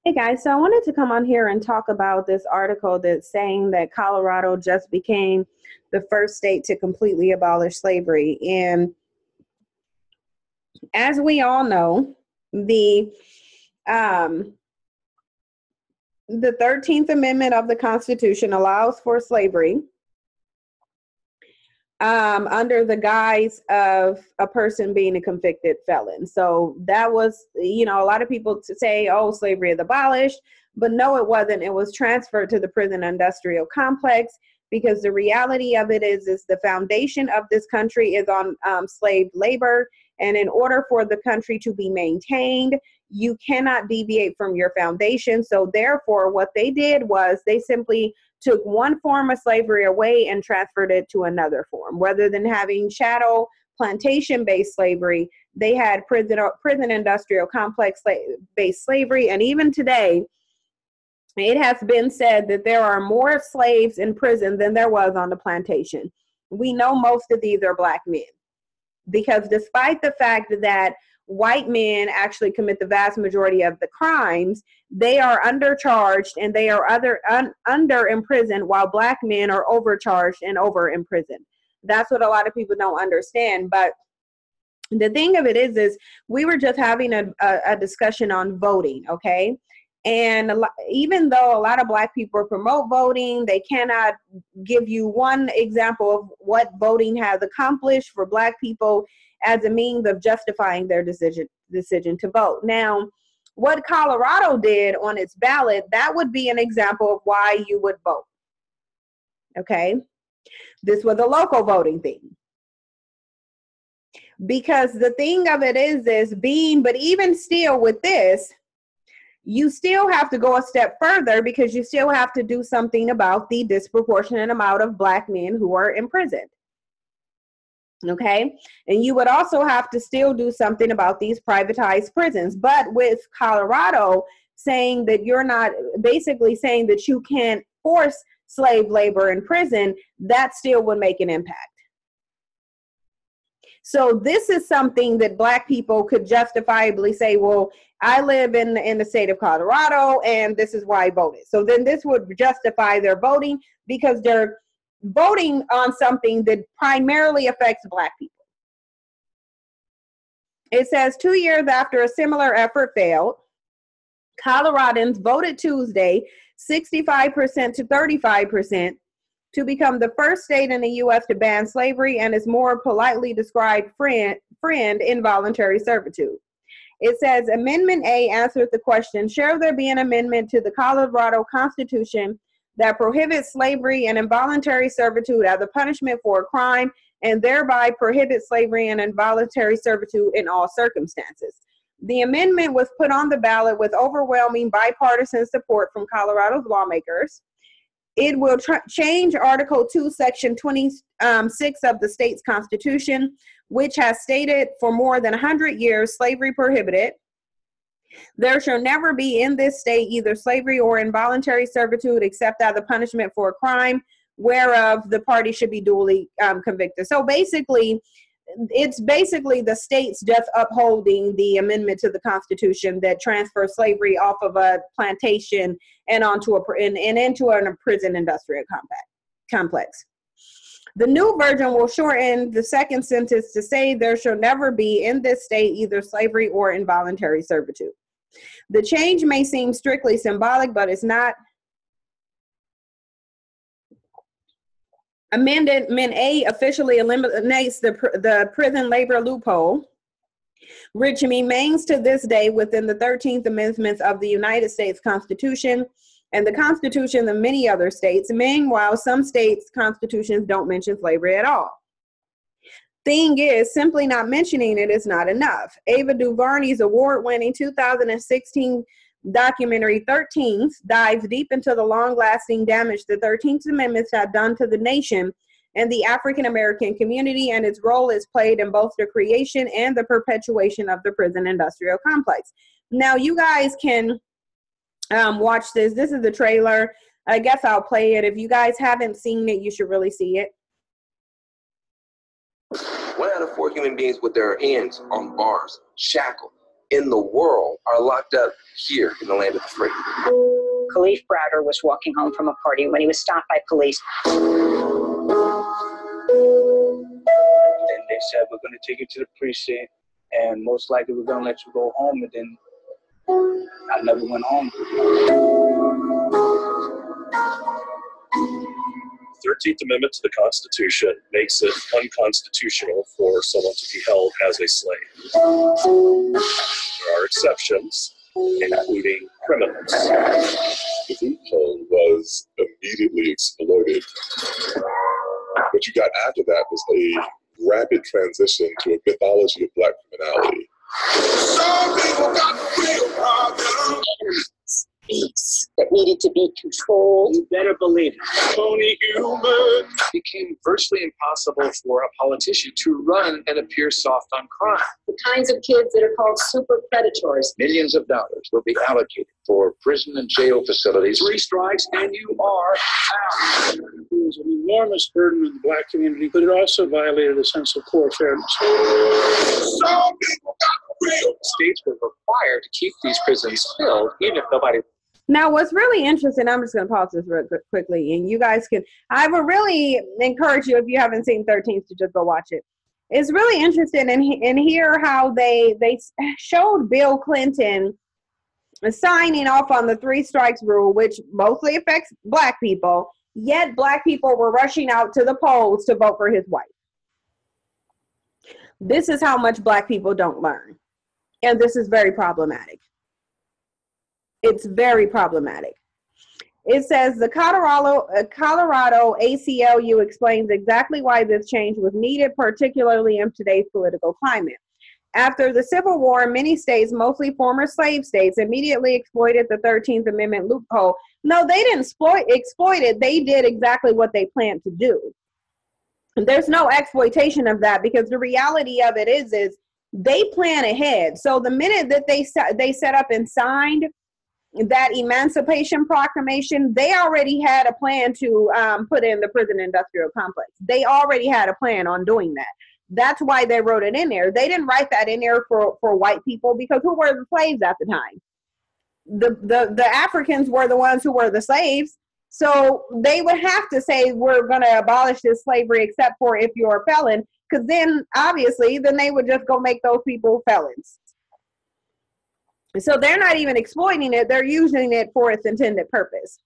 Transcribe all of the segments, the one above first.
Hey guys, so I wanted to come on here and talk about this article that's saying that Colorado just became the first state to completely abolish slavery. And as we all know, the um, the 13th Amendment of the Constitution allows for slavery under the guise of a person being a convicted felon. So that was, a lot of people to say, oh, slavery is abolished, but no, it wasn't. It was transferred to the prison industrial complex because the reality of it is the foundation of this country is on slave labor. And in order for the country to be maintained, you cannot deviate from your foundation. So therefore, what they did was they simply took one form of slavery away and transferred it to another form. Rather than having chattel plantation-based slavery, they had prison industrial complex-based slavery. And even today, it has been said that there are more slaves in prison than there was on the plantation. We know most of these are Black men, because despite the fact that white men actually commit the vast majority of the crimes, they are undercharged and they are under imprisoned, while Black men are overcharged and over imprisoned. That's what a lot of people don't understand. But the thing of it is we were just having a discussion on voting, okay? And even though a lot of Black people promote voting, they cannot give you one example of what voting has accomplished for Black people as a means of justifying their decision to vote. Now, what Colorado did on its ballot, that would be an example of why you would vote. Okay? This was a local voting thing. Because the thing of it is but even still with this, you still have to go a step further, because you still have to do something about the disproportionate amount of Black men who are imprisoned. Okay, and you would also have to still do something about these privatized prisons. But with Colorado saying that you're not, basically saying that you can't force slave labor in prison, that still would make an impact. So this is something that Black people could justifiably say, well, I live in the state of Colorado and this is why I voted. So then this would justify their voting, because they're voting on something that primarily affects Black people. It says 2 years after a similar effort failed, Coloradans voted Tuesday 65% to 35% to become the first state in the U.S. to ban slavery and its more politely described friend involuntary servitude. It says Amendment A answers the question, shall there be an amendment to the Colorado Constitution that prohibits slavery and involuntary servitude as a punishment for a crime, and thereby prohibits slavery and involuntary servitude in all circumstances? The amendment was put on the ballot with overwhelming bipartisan support from Colorado's lawmakers. It will change Article 2, Section 26 of the state's constitution, which has stated for more than 100 years slavery prohibited. There shall never be in this state either slavery or involuntary servitude except as a punishment for a crime whereof the party should be duly convicted. So basically, it's basically the states just upholding the amendment to the Constitution that transfers slavery off of a plantation and onto into a prison industrial complex. The new version will shorten the second sentence to say there shall never be in this state either slavery or involuntary servitude. The change may seem strictly symbolic, but it's not. Amendment A officially eliminates the prison labor loophole, which remains to this day within the 13th Amendment of the United States Constitution and the Constitution of many other states. Meanwhile, some states' constitutions don't mention slavery at all. Thing is, simply not mentioning it is not enough. Ava DuVernay's award-winning 2016 documentary 13th dives deep into the long-lasting damage the 13th Amendment have done to the nation and the African-American community, and its role is played in both the creation and the perpetuation of the prison industrial complex. Now, you guys can watch this. This is the trailer. I guess I'll play it. If you guys haven't seen it, you should really see it. 1 out of 4 human beings with their hands on bars, shackled, in the world are locked up here in the land of the free. Khalif Browder was walking home from a party when he was stopped by police. Then they said, we're going to take you to the precinct, and most likely we're going to let you go home. And then I never went home. 13th Amendment to the Constitution makes it unconstitutional for someone to be held as a slave. There are exceptions, including criminals. The loophole was immediately exploited. What you got after that was a rapid transition to a mythology of Black criminality. Some people got real problems. Space that needed to be controlled. You better believe it. Only human. It became virtually impossible for a politician to run and appear soft on crime. The kinds of kids that are called super predators. Millions of dollars will be allocated for prison and jail facilities. 3 strikes and you are out. It was an enormous burden on the Black community, but it also violated a sense of core fairness. Some people got real. States were required to keep these prisons filled, even if nobody. Now, what's really interesting, I'm just going to pause this real quickly, and you guys I would really encourage you, if you haven't seen 13th, to just go watch it. It's really interesting and hear how they showed Bill Clinton signing off on the 3 strikes rule, which mostly affects Black people, yet Black people were rushing out to the polls to vote for his wife. This is how much Black people don't learn. And this is very problematic. It's very problematic. It says the Colorado ACLU explains exactly why this change was needed, particularly in today's political climate. After the Civil War, many states, mostly former slave states, immediately exploited the 13th Amendment loophole. No, they didn't exploit it. They did exactly what they planned to do. There's no exploitation of that, because the reality of it is they plan ahead. So the minute that they set up and signed that Emancipation Proclamation, they already had a plan to put in the prison industrial complex. They already had a plan on doing that. That's why they wrote it in there. They didn't write that in there for white people, because who were the slaves at the time? The Africans were the ones who were the slaves. So they would have to say, we're going to abolish this slavery except for if you're a felon, because then obviously then they would just go make those people felons. So they're not even exploiting it. They're using it for its intended purpose.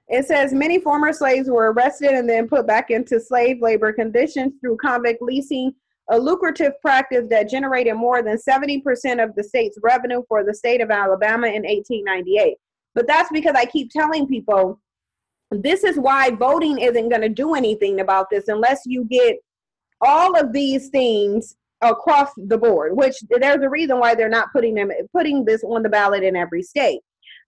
It says many former slaves were arrested and then put back into slave labor conditions through convict leasing, a lucrative practice that generated more than 70% of the state's revenue for the state of Alabama in 1898. But that's because I keep telling people, this is why voting isn't going to do anything about this unless you get all of these things across the board, which there's a reason why they're not putting this on the ballot in every state.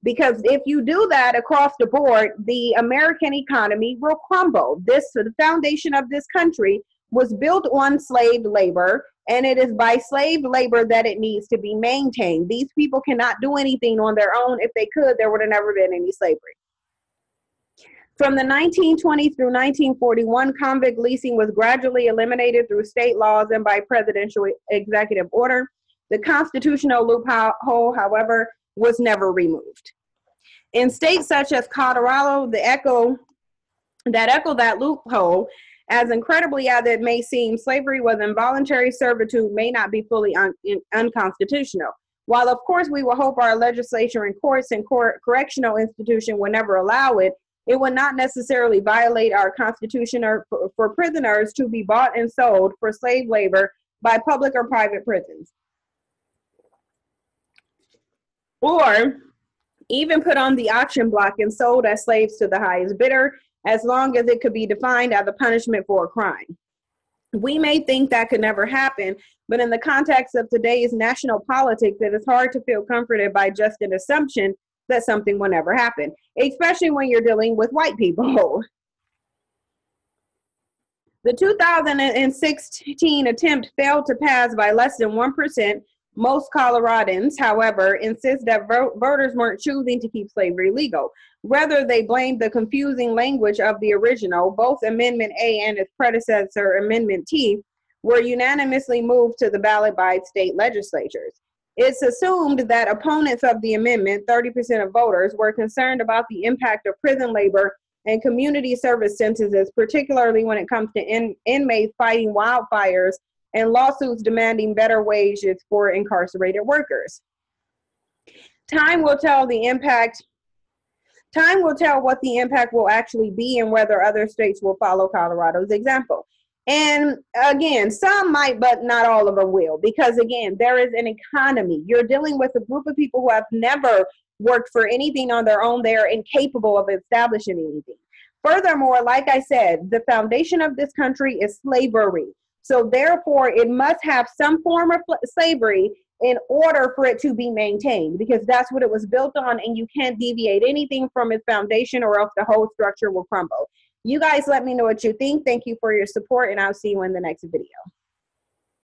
Because if you do that across the board, the American economy will crumble. The foundation of this country was built on slave labor, and it is by slave labor that it needs to be maintained. These people cannot do anything on their own. If they could, there would have never been any slavery. From the 1920s through 1941, convict leasing was gradually eliminated through state laws and by presidential executive order. The constitutional loophole, however, was never removed. In states such as Colorado, that echo that loophole, as incredibly as it may seem, slavery was involuntary servitude may not be fully unconstitutional. While, of course, we will hope our legislature and courts and correctional institution will never allow it, it would not necessarily violate our Constitution or for prisoners to be bought and sold for slave labor by public or private prisons, or even put on the auction block and sold as slaves to the highest bidder, as long as it could be defined as a punishment for a crime. We may think that could never happen, but in the context of today's national politics, it is hard to feel comforted by just an assumption that something will never happen, especially when you're dealing with white people. The 2016 attempt failed to pass by less than 1%. Most Coloradans, however, insist that voters weren't choosing to keep slavery legal. Rather, they blamed the confusing language of the original, both Amendment A and its predecessor, Amendment T, were unanimously moved to the ballot by state legislatures. It's assumed that opponents of the amendment, 30% of voters, were concerned about the impact of prison labor and community service sentences, particularly when it comes to inmates fighting wildfires and lawsuits demanding better wages for incarcerated workers. Time will tell what the impact will actually be and whether other states will follow Colorado's example. And again, some might, but not all of them will, because again, there is an economy. You're dealing with a group of people who have never worked for anything on their own. They're incapable of establishing anything. Furthermore, like I said, the foundation of this country is slavery. So therefore, it must have some form of slavery in order for it to be maintained, because that's what it was built on, and you can't deviate anything from its foundation or else the whole structure will crumble. You guys let me know what you think. Thank you for your support, and I'll see you in the next video.